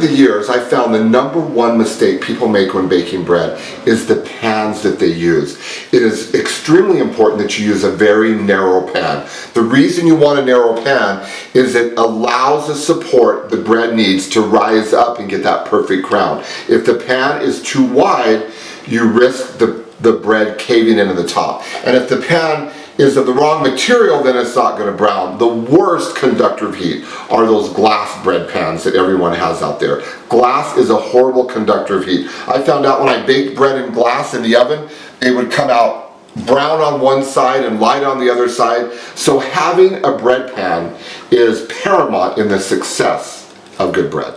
the years, I found the #1 mistake people make when baking bread is the pans that they use. It is extremely important that you use a very narrow pan. The reason you want a narrow pan is it allows the support the bread needs to rise up and get that perfect crown. If the pan is too wide, you risk the bread caving into the top. And if the pan is of the wrong material, then it's not going to brown. The worst conductor of heat are those glass bread pans that everyone has out there. Glass is a horrible conductor of heat. I found out when I baked bread in glass in the oven, they would come out brown on one side and light on the other side. So having a bread pan is paramount in the success of good bread.